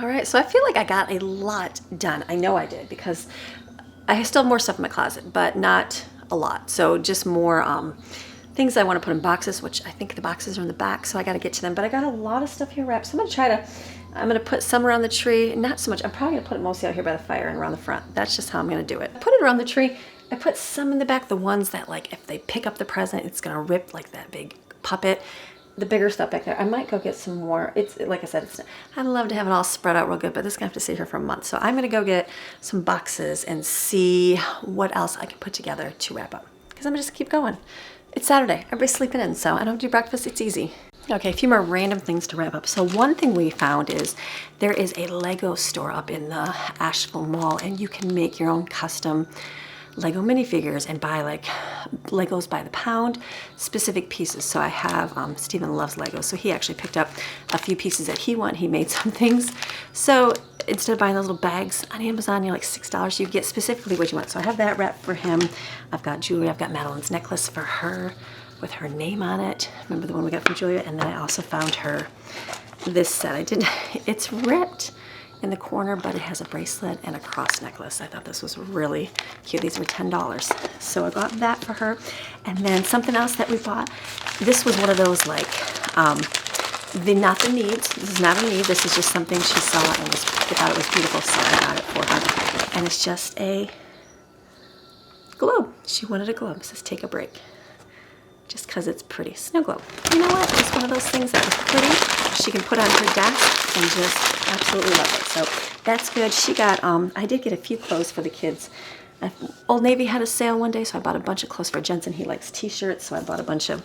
[SPEAKER 1] All right, so I feel like I got a lot done. I know I did because I still have more stuff in my closet, but not a lot. So just more things I want to put in boxes, which I think the boxes are in the back, so I got to get to them. But I got a lot of stuff here wrapped. So I'm going to put some around the tree. Not so much. I'm probably going to put it mostly out here by the fire and around the front. That's just how I'm going to do it. Put it around the tree. I put some in the back, the ones that like if they pick up the present, it's going to rip like that big puppet. The bigger stuff back there. I might go get some more. It's like I said, I'd love to have it all spread out real good, but this is gonna have to sit here for a month. So I'm gonna go get some boxes and see what else I can put together to wrap up. Because I'm gonna just keep going. It's Saturday, everybody's sleeping in, so I don't do breakfast, it's easy. Okay, a few more random things to wrap up. So one thing we found is there is a Lego store up in the Asheville Mall, and you can make your own custom Lego minifigures and buy like Legos by the pound, specific pieces. So I have, Stephen loves Legos, so he actually picked up a few pieces that he wanted. He made some things. So instead of buying those little bags on Amazon, like $6, you get specifically what you want. So I have that wrapped for him. I've got jewelry. I've got Madeline's necklace for her with her name on it. Remember the one we got from Julia? And then I also found her this set. It's ripped in the corner, but it has a bracelet and a cross necklace. I thought this was really cute. These were $10. So I got that for her. And then something else that we bought, this was one of those like, not the needs. This is not a need. This is just something she saw and thought it was beautiful, so I got it for her. And it's just a globe. She wanted a globe. It says take a break. Just because it's pretty. Snow globe. You know what? It's one of those things that was pretty. She can put on her desk and just absolutely love it. So that's good. She got, I did get a few clothes for the kids. Old Navy had a sale one day, so I bought a bunch of clothes for Jensen. He likes t-shirts, so I bought a bunch of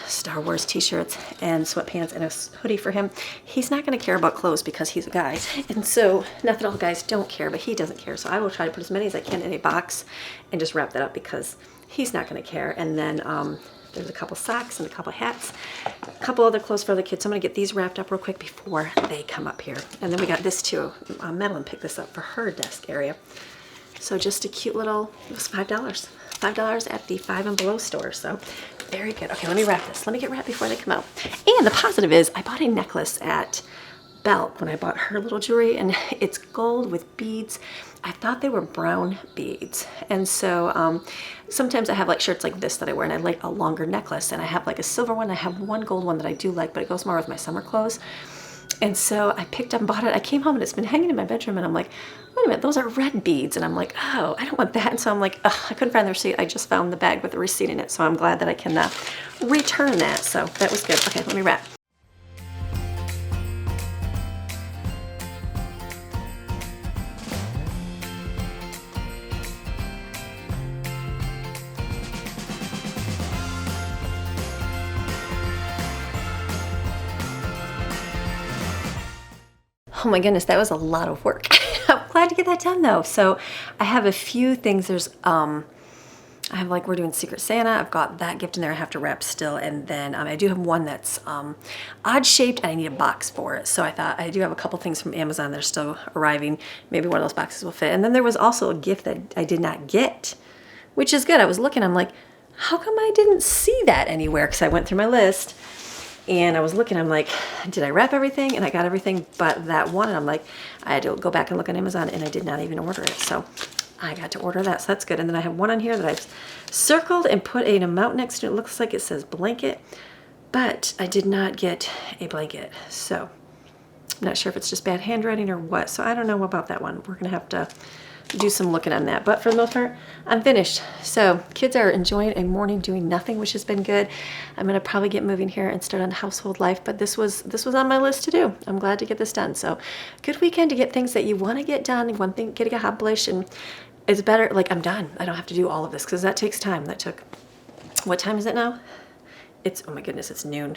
[SPEAKER 1] Star Wars t-shirts and sweatpants and a hoodie for him. He's not going to care about clothes because he's a guy. And so, not that all guys don't care, but he doesn't care. So I will try to put as many as I can in a box and just wrap that up because he's not going to care. And then there's a couple socks and a couple hats, a couple other clothes for the kids. So I'm going to get these wrapped up real quick before they come up here. And then we got this too. Madeline picked this up for her desk area. So just a cute little, it was $5. $5 at the Five and Below store. So very good. Okay, let me wrap this. Let me get wrapped before they come out. And the positive is I bought a necklace at Belt when I bought her little jewelry, and it's gold with beads. I thought they were brown beads. And so sometimes I have like shirts like this that I wear, and I like a longer necklace, and I have like a silver one. I have one gold one that I do like, but it goes more with my summer clothes. And so I picked up and bought it. I came home and it's been hanging in my bedroom, and I'm like, wait a minute, those are red beads. And I'm like, oh, I don't want that. And so I'm like, oh, I couldn't find the receipt. I just found the bag with the receipt in it. So I'm glad that I can return that. So that was good. Okay, let me wrap. Oh my goodness, that was a lot of work. I'm glad to get that done though. So I have a few things. There's, I have like, we're doing Secret Santa. I've got that gift in there I have to wrap still. And then I do have one that's odd shaped and I need a box for it. So I thought I do have a couple things from Amazon that are still arriving. Maybe one of those boxes will fit. And then there was also a gift that I did not get, which is good. I was looking, I'm like, how come I didn't see that anywhere? Because I went through my list. And I was looking, I'm like, did I wrap everything? And I got everything but that one. And I'm like, I had to go back and look on Amazon, and I did not even order it. So I got to order that. So that's good. And then I have one on here that I've circled and put an amount next to it. It looks like it says blanket, but I did not get a blanket. So I'm not sure if it's just bad handwriting or what. So I don't know about that one. We're going to have to do some looking on that, but for the most part I'm finished. So kids are enjoying a morning doing nothing, which has been good. I'm gonna probably get moving here and start on household life, but this was on my list to do. I'm glad to get this done. So good weekend to get things that you want to get done. One thing, getting accomplished, and it's better, like I'm done. I don't have to do all of this because that takes time. That took, what time is it now? It's, oh my goodness, it's noon.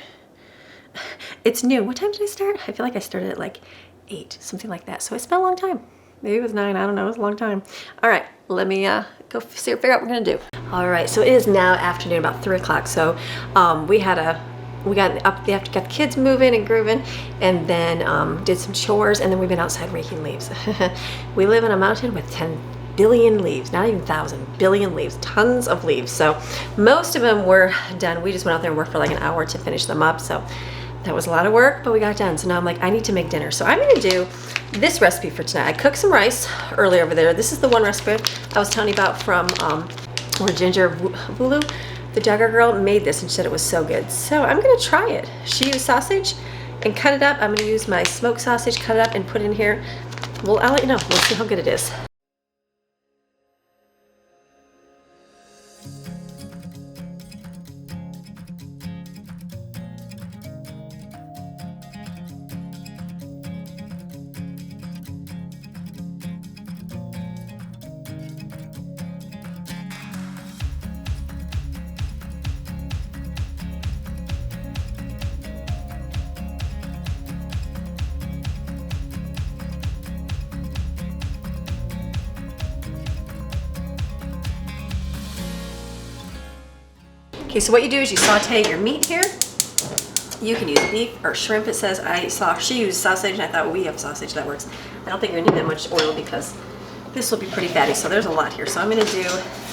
[SPEAKER 1] It's noon. What time did I start? I feel like I started at like 8, something like that. So it's been a long time. Maybe it was 9, I don't know, it was a long time. All right, let me go figure out what we're gonna do. All right, so it is now afternoon, about 3 o'clock. So we got up, got the kids moving and grooving, and then did some chores, and then we've been outside raking leaves. We live in a mountain with 10 billion leaves, not even 1,000, billion leaves, tons of leaves. So most of them were done. We just went out there and worked for like an hour to finish them up. So that was a lot of work, but we got done. So now I'm like, I need to make dinner. So I'm gonna do this recipe for tonight. I cooked some rice earlier over there. This is the one recipe I was telling you about from where Ginger Vulu, the Jogger girl, made this and said it was so good. So I'm gonna try it. She used sausage and cut it up. I'm gonna use my smoked sausage, cut it up and put it in here. Well, I'll let you know. We'll see how good it is. Okay, so what you do is you saute your meat here. You can use beef or shrimp, it says. I saw she used sausage, and I thought, well, we have sausage, that works. I don't think you're gonna need that much oil because this will be pretty fatty, so there's a lot here. So I'm gonna do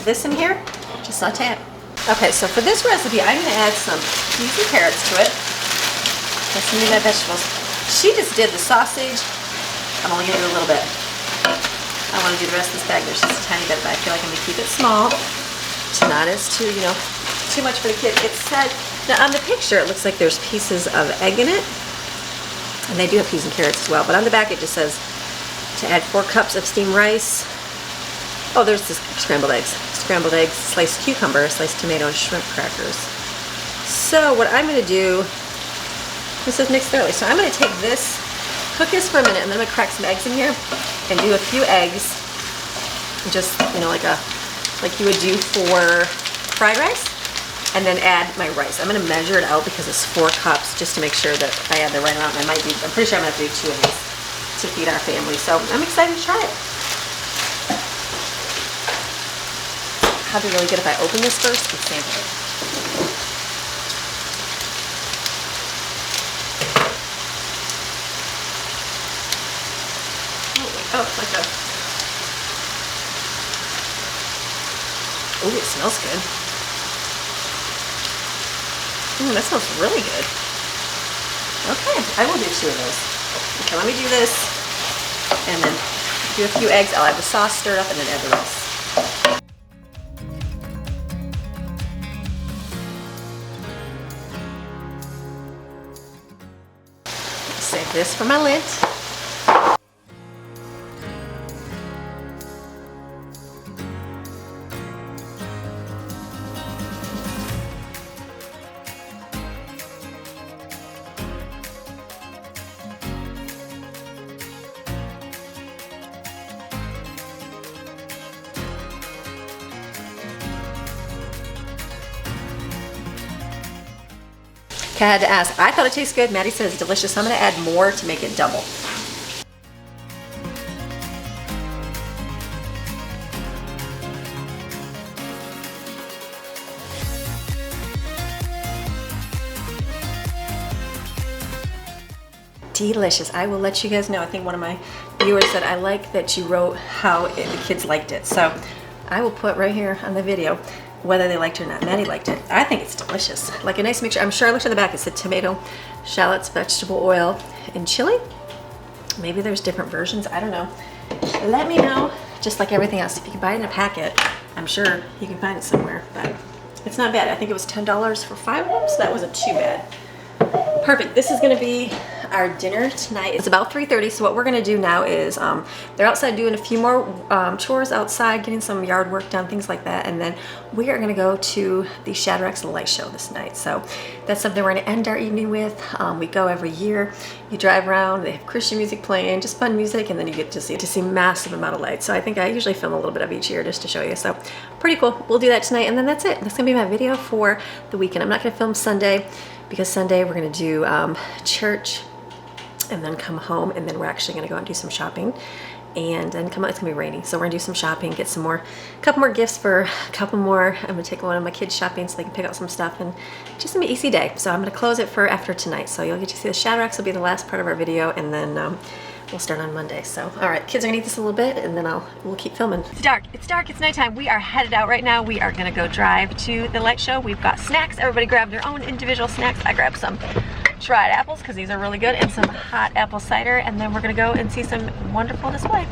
[SPEAKER 1] this in here, just saute it. Okay, so for this recipe, I'm gonna add some peas and carrots to it. That's some of my vegetables. She just did the sausage. I'm only gonna do a little bit. I wanna do the rest of this bag. There's just a tiny bit, but I feel like I'm gonna keep it small. To not as too, you know, too much for the kid. It said, now on the picture, it looks like there's pieces of egg in it. And they do have peas and carrots as well, but on the back it just says to add 4 cups of steamed rice. Oh, there's the scrambled eggs. Scrambled eggs, sliced cucumber, sliced tomato, and shrimp crackers. So what I'm gonna do, this is mixed thoroughly. So I'm gonna take this, cook this for a minute, and then I'm gonna crack some eggs in here and do a few eggs, just, you know, like you would do for fried rice, and then add my rice. I'm gonna measure it out because it's 4 cups, just to make sure that I add the right amount. I'm pretty sure I'm gonna have to do 2 of these to feed our family. So I'm excited to try it. Probably really good if I open this first and sample it. Oh, it's like a... Oh, it smells good. That smells really good. Okay, I will do 2 of those. Okay, let me do this, and then do a few eggs. I'll have the sauce stirred up, and then add the rice. Save this for my lint. I had to ask. I thought it tastes good. Maddie says it's delicious. So I'm going to add more to make it double. Delicious. I will let you guys know. I think one of my viewers said, I like that you wrote how the kids liked it. So I will put right here on the video whether they liked it or not. Maddie liked it. I think it's delicious. Like a nice mixture. I'm sure I looked at the back. It said tomato, shallots, vegetable oil, and chili. Maybe there's different versions. I don't know. Let me know. Just like everything else. If you can buy it in a packet, I'm sure you can find it somewhere. But it's not bad. I think it was $10 for 5 of them, so that wasn't too bad. Perfect. This is going to be our dinner tonight. It's about 3:30, so what we're going to do now is they're outside doing a few more chores outside, getting some yard work done, things like that, and then we are going to go to the Shadrack's light show this night. So that's something we're going to end our evening with. We go every year. You drive around, they have Christian music playing, just fun music, and then you get to see massive amount of lights. So I think I usually film a little bit of each year just to show you. So pretty cool. We'll do that tonight, and then that's it. That's going to be my video for the weekend. I'm not going to film Sunday because Sunday we're going to do church and then come home, and then we're actually going to go and do some shopping, and then come out. It's gonna be rainy, so we're gonna do some shopping, get some more, couple more gifts for a couple more. I'm gonna take one of my kids shopping so they can pick out some stuff, and just gonna be an easy day. So I'm gonna close it for after tonight, so you'll get to see the Shadracks will be the last part of our video, and then we'll start on Monday. So all right, kids are gonna eat this a little bit, and then we'll keep filming. It's dark, it's nighttime. We are headed out right now. We are gonna go drive to the light show. We've got snacks. Everybody grabbed their own individual snacks. I grabbed some dried apples because these are really good, and some hot apple cider, and then we're gonna go and see some wonderful display.